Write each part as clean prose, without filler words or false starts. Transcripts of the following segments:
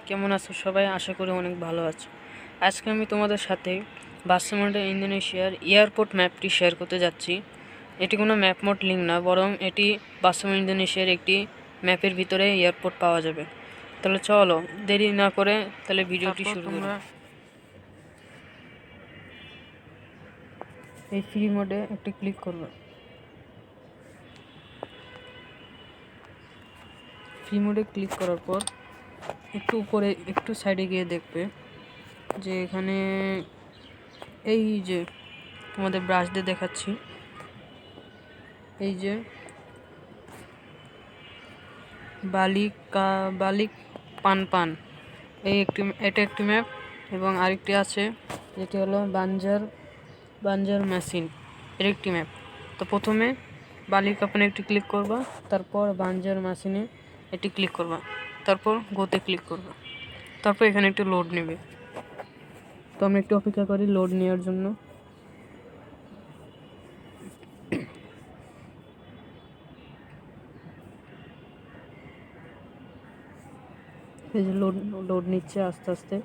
কেমন আছো সবাই? আশা করি অনেক ভালো আছো। আজকে আমি তোমাদের সাথে বার্সেলোনা ইন্দোনেশিয়ার এয়ারপোর্ট ম্যাপটি শেয়ার করতে যাচ্ছি। এটি কোনো ম্যাপ মোড লিঙ্ক না, বরং এটি বার্সেলোনা ইন্দোনেশিয়ার একটি ম্যাপের ভিতরে এয়ারপোর্ট পাওয়া যাবে। তাহলে চলো দেরি না করে তাহলে ভিডিওটি শুরু করি। এই ফ্রি মোডে একটি ক্লিক করবে। ফ্রি মোডে ক্লিক করার পর একটু উপরে একটু সাইডে গিয়ে দেখবে যে এখানে এই যে তোমাদের ব্রাশ দিয়ে দেখাচ্ছি, এই যে বালিক পান এটা একটি ম্যাপ, এবং আরেকটি আছে যেটি হলো বাঞ্জার মেসিন এর একটি ম্যাপ। তো প্রথমে বালিকাপানে একটি ক্লিক করবা, তারপর বাঞ্জার মেসিনে এটি ক্লিক করবা, তারপর গোতে ক্লিক করবা, তারপর এখানে একটু লোড নেবে। তো আমরা একটু অপেক্ষা করি লোড নেওয়ার জন্য। এই যে লোড নিচ্ছে আস্তে আস্তে।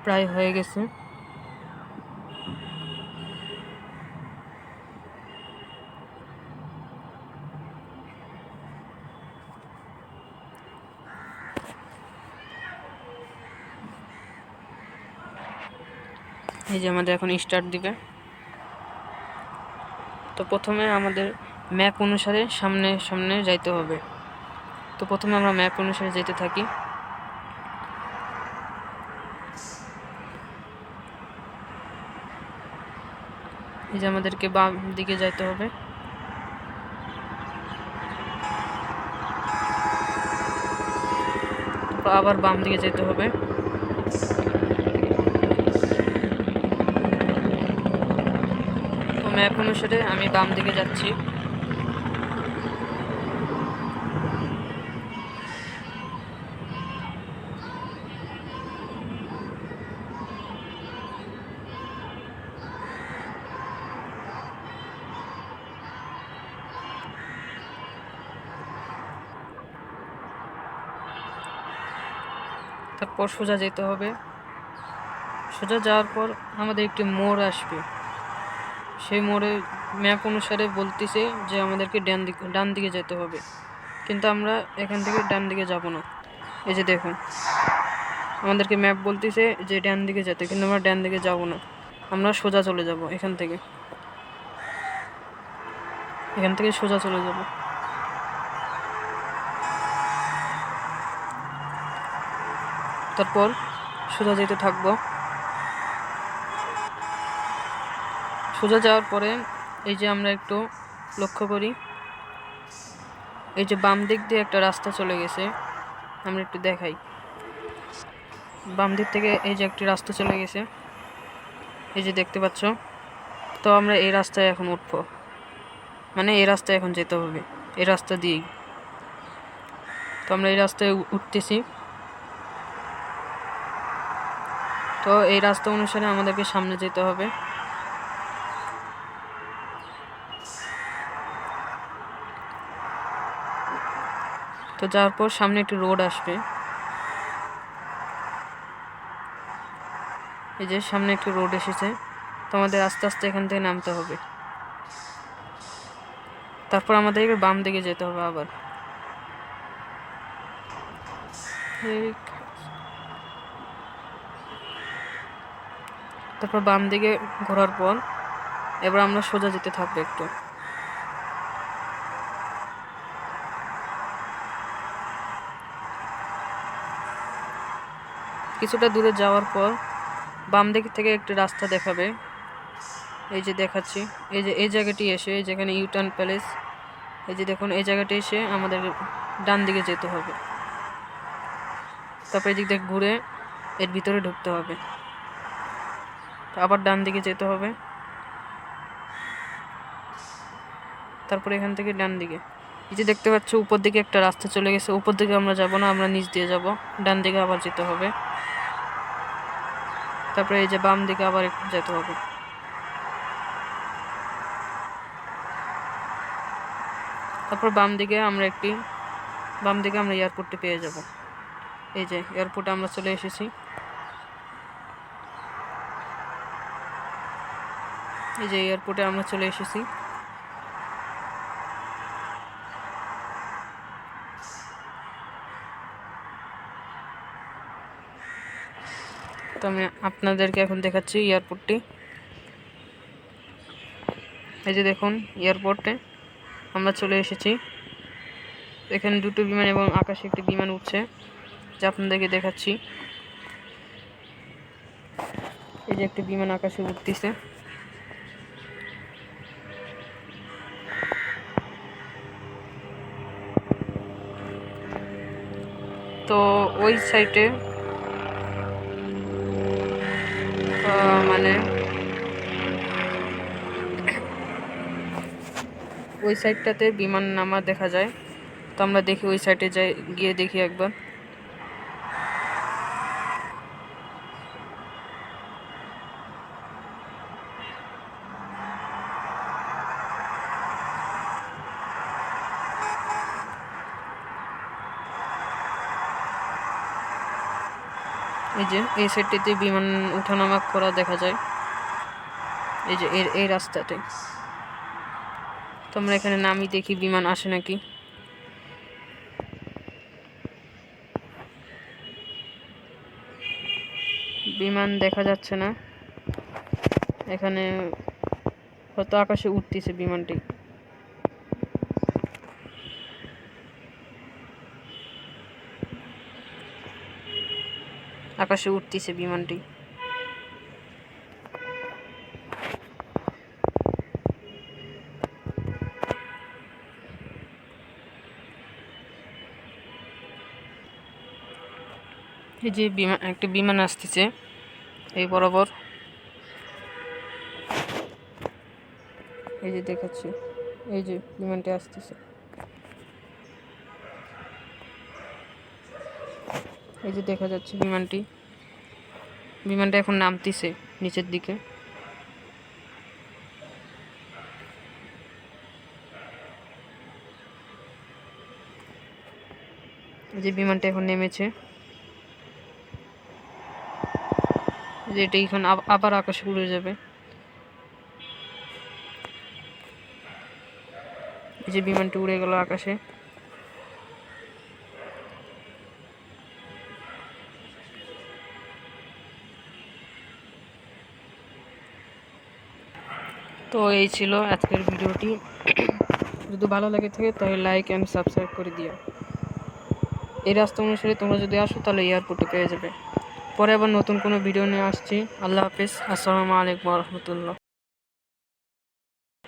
প্রায় হয়ে গেছে। এই যে আমাদের এখন স্টার্ট দিবে। তো প্রথমে আমাদের ম্যাপ অনুসারে সামনে যাইতে হবে। তো প্রথমে আমরা ম্যাপ অনুসারে যেতে থাকি। এই যে আমাদেরকে বাম দিকে যাইতে হবে। আবার বাম দিকে যেতে হবে। তো ম্যাপ অনুসারে আমি বাম দিকে যাচ্ছি। তারপর সোজা যেতে হবে। সোজা যাওয়ার পর আমাদের একটি মোড় আসবে। সেই মোড়ে ম্যাপ অনুসারে বলতেছে যে আমাদেরকে ডান দিকে যেতে হবে, কিন্তু আমরা এখান থেকে ডান দিকে যাব না। এই যে দেখুন, আমাদেরকে ম্যাপ বলতেছে যে ডান দিকে যেতে, কিন্তু আমরা ডান দিকে যাব না, আমরা সোজা চলে যাব। এখান থেকে সোজা চলে যাব। তারপর সোজা যেতে থাকবো। সোজা যাওয়ার পরে এই যে আমরা একটু লক্ষ্য করি, এই যে বাম দিক দিয়ে একটা রাস্তা চলে গেছে। আমরা একটু দেখাই, বাম দিক থেকে এই যে একটি রাস্তা চলে গেছে, এই যে দেখতে পাচ্ছ। তো আমরা এই রাস্তায় এখন উঠবো, মানে এই রাস্তায় এখন যেতে হবে, এই রাস্তা দিয়েই। তো আমরা এই রাস্তায় উঠতেছি। তো এই রাস্তা অনুসারে আমাদেরকে সামনে যেতে হবে। তো যাওয়ার পর সামনে একটি রোড আসবে। এই যে সামনে একটি রোড এসেছে। তো আমাদের আস্তে আস্তে এখান থেকে নামতে হবে। তারপর আমাদেরকে বাম দিকে যেতে হবে আবার। তারপর বাম দিকে ঘোরার পর এবার আমরা সোজা যেতে থাকবো একটু। কিছুটা দূরে যাওয়ার পর বাম দিক থেকে একটি রাস্তা দেখাবে, এই যে দেখাচ্ছি। এই যে এই জায়গাটি এসে, এই যেখানে ইউটার্ন প্যালেস, এই যে দেখুন এই জায়গাটি এসে আমাদের ডান দিকে যেতে হবে। তারপর এই দিক থেকে ঘুরে এর ভিতরে ঢুকতে হবে, আবার ডান দিকে যেতে হবে। তারপরে এখান থেকে ডান দিকে এই যে দেখতে পাচ্ছ উপর দিকে একটা রাস্তা চলে গেছে, উপর দিকে আমরা যাব না, আমরা নিচ দিয়ে যাব, ডান দিকে আবার যেতে হবে। তারপরে এই যে বাম দিকে আবার একটু যেতে হবে। তারপর বাম দিকে আমরা এয়ারপোর্টটি পেয়ে যাব। এই যে এয়ারপোর্টে আমরা চলে এসেছি। এই যে এয়ারপোর্টে আমরা চলে এসেছি। তো আমি আপনাদেরকে এখন দেখাচ্ছি এয়ারপোর্টটি। এই যে দেখুন এয়ারপোর্টে আমরা চলে এসেছি। এখানে দুটো বিমান এবং আকাশে একটি বিমান উঠছে, যা আপনাদেরকে দেখাচ্ছি। এই যে একটি বিমান আকাশে উঠতেছে। তো ওই সাইটে মানে ওই সাইডটাতে বিমান নামা দেখা যায়। তো আমরা দেখি ওই সাইডে যাই, গিয়ে দেখি একবার। এই যে এই সাইডটিতে বিমান ওঠানামা করা দেখা যায়, এই যে এই রাস্তাতে। তো আমরা এখানে নামি দেখি বিমান আসে নাকি। বিমান দেখা যাচ্ছে না, এখানে হয়তো আকাশে উঠতেছে বিমানটি। আকাশে উঠতেছে বিমানটি। এই যে একটা বিমান আসতেছে এই বরাবর, এই যে দেখাচ্ছি, এই যে বিমানটি আসতেছে। এই যে দেখা যাচ্ছে বিমানটা এখন নামতেছে নিচের দিকে। এই যে বিমানটা এখন নেমেছে, যে এটা এখন আবার আকাশে উড়ে যাবে। এই যে বিমানটি উড়ে গেল আকাশে। তো এই ছিল আজকের ভিডিওটি। যদি ভালো লাগে থাকে তাহলে লাইক অ্যান্ড সাবস্ক্রাইব করে দিও। এই রাস্তা অনুসারে তোমরা যদি আসো তাহলে এয়ারপোর্টে পেয়ে যাবে। পরে আবার নতুন কোনো ভিডিও নিয়ে আসছি। আল্লাহ হাফেজ। আসসালামু আলাইকুম ওয়া রাহমাতুল্লাহ।